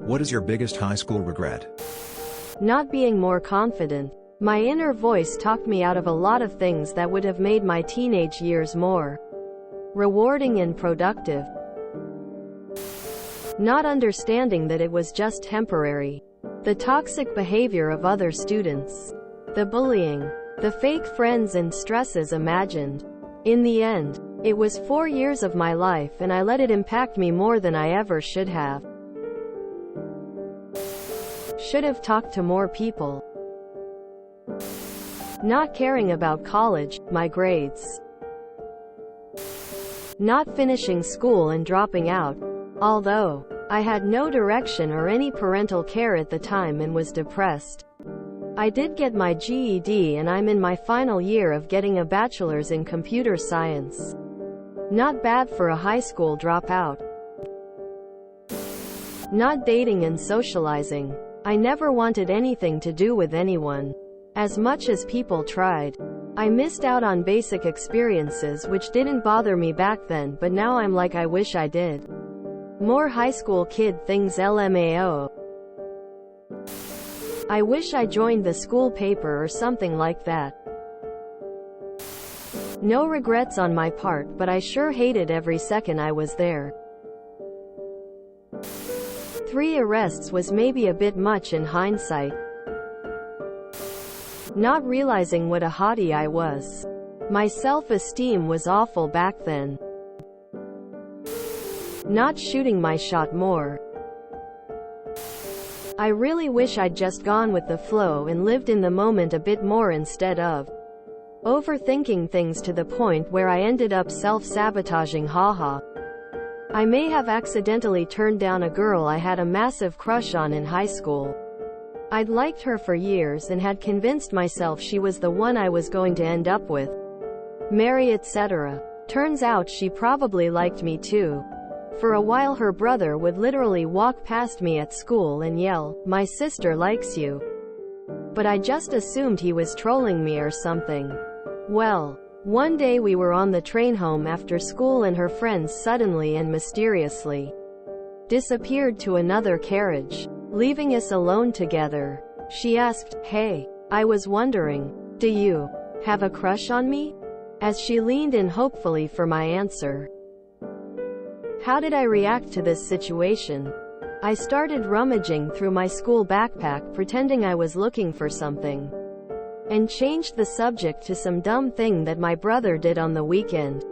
What is your biggest high school regret? Not being more confident. My inner voice talked me out of a lot of things that would have made my teenage years more rewarding and productive. Not understanding that it was just temporary. The toxic behavior of other students. The bullying. The fake friends and stresses imagined. In the end, it was 4 years of my life and I let it impact me more than I ever should have. Should have talked to more people. Not caring about college, my grades. Not finishing school and dropping out. Although I had no direction or any parental care at the time and was depressed. I did get my GED and I'm in my final year of getting a bachelor's in computer science. Not bad for a high school dropout. Not dating and socializing. I never wanted anything to do with anyone. As much as people tried. I missed out on basic experiences which didn't bother me back then, but now I'm like I wish I did. More high school kid things LMAO. I wish I joined the school paper or something like that. No regrets on my part, but I sure hated every second I was there. 3 arrests was maybe a bit much in hindsight. Not realizing what a hottie I was. My self-esteem was awful back then. Not shooting my shot more. I really wish I'd just gone with the flow and lived in the moment a bit more instead of overthinking things to the point where I ended up self-sabotaging. Haha. I may have accidentally turned down a girl I had a massive crush on in high school. I'd liked her for years and had convinced myself she was the one I was going to end up with, marry, etc. Turns out she probably liked me too. For a while her brother would literally walk past me at school and yell, "My sister likes you." But I just assumed he was trolling me or something. Well, one day we were on the train home after school and her friends suddenly and mysteriously disappeared to another carriage, leaving us alone together. She asked, "Hey, I was wondering, do you have a crush on me?" as she leaned in hopefully for my answer. How did I react to this situation? I started rummaging through my school backpack pretending I was looking for something, and changed the subject to some dumb thing that my brother did on the weekend.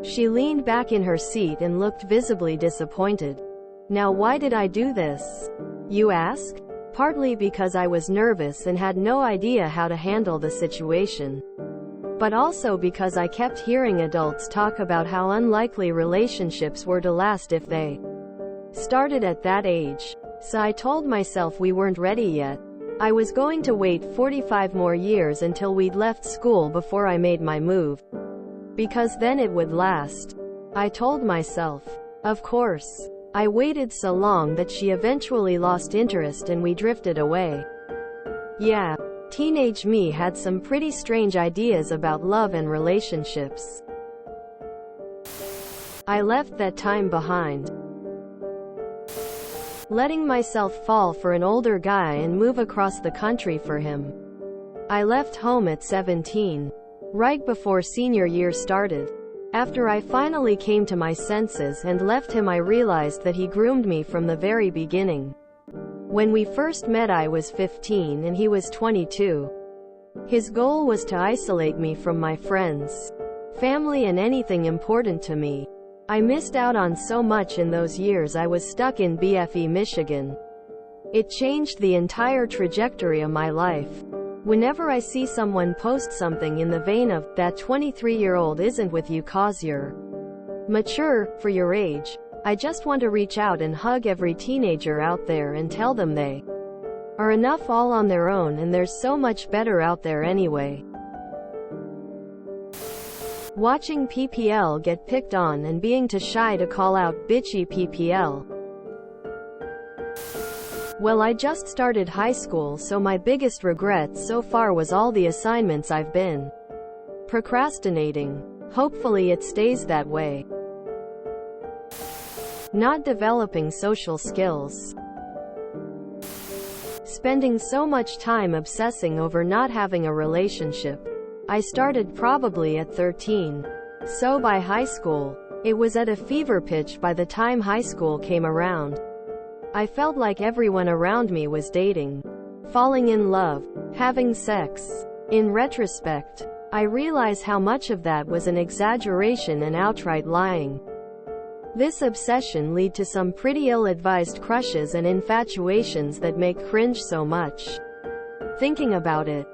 She leaned back in her seat and looked visibly disappointed. Now why did I do this, you ask? Partly because I was nervous and had no idea how to handle the situation. But also because I kept hearing adults talk about how unlikely relationships were to last if they started at that age. So I told myself we weren't ready yet. I was going to wait 45 more years until we'd left school before I made my move. Because then it would last, I told myself. Of course, I waited so long that she eventually lost interest and we drifted away. Yeah. Teenage me had some pretty strange ideas about love and relationships. I left that time behind, letting myself fall for an older guy and move across the country for him. I left home at 17, right before senior year started. After I finally came to my senses and left him, I realized that he groomed me from the very beginning. When we first met I was 15 and he was 22. His goal was to isolate me from my friends, family and anything important to me. I missed out on so much in those years. I was stuck in BFE, Michigan. It changed the entire trajectory of my life. Whenever I see someone post something in the vein of, "That 23-year-old isn't with you 'cause you're mature for your age," I just want to reach out and hug every teenager out there and tell them they are enough all on their own and there's so much better out there anyway. Watching PPL get picked on and being too shy to call out bitchy PPL. Well, I just started high school, so my biggest regret so far was all the assignments I've been procrastinating. Hopefully it stays that way. Not developing social skills. spending so much time obsessing over not having a relationship. I started probably at 13. So by high school, it was at a fever pitch by the time high school came around. I felt like everyone around me was dating, falling in love, having sex. In retrospect, I realize how much of that was an exaggeration and outright lying. This obsession led to some pretty ill-advised crushes and infatuations that make cringe so much thinking about it.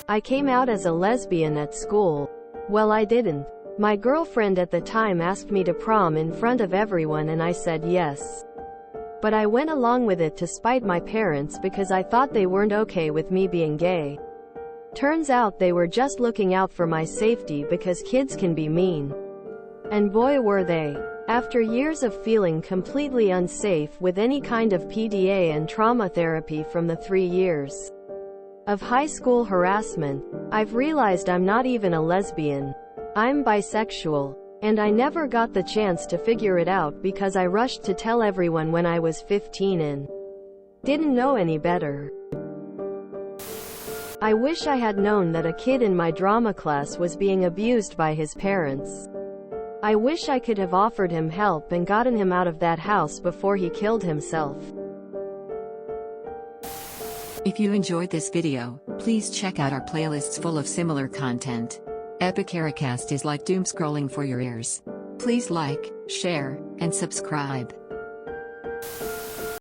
I came out as a lesbian at school. Well, I didn't. My girlfriend at the time asked me to prom in front of everyone and I said yes. But I went along with it to spite my parents because I thought they weren't okay with me being gay. Turns out they were just looking out for my safety because kids can be mean. And boy were they. After years of feeling completely unsafe with any kind of PDA and trauma therapy from the 3 years of high school harassment, I've realized I'm not even a lesbian. I'm bisexual. And I never got the chance to figure it out because I rushed to tell everyone when I was 15 and didn't know any better. I wish I had known that a kid in my drama class was being abused by his parents. I wish I could have offered him help and gotten him out of that house before he killed himself. If you enjoyed this video, please check out our playlists full of similar content. Epic Ericast is like doom scrolling for your ears. Please like, share, and subscribe.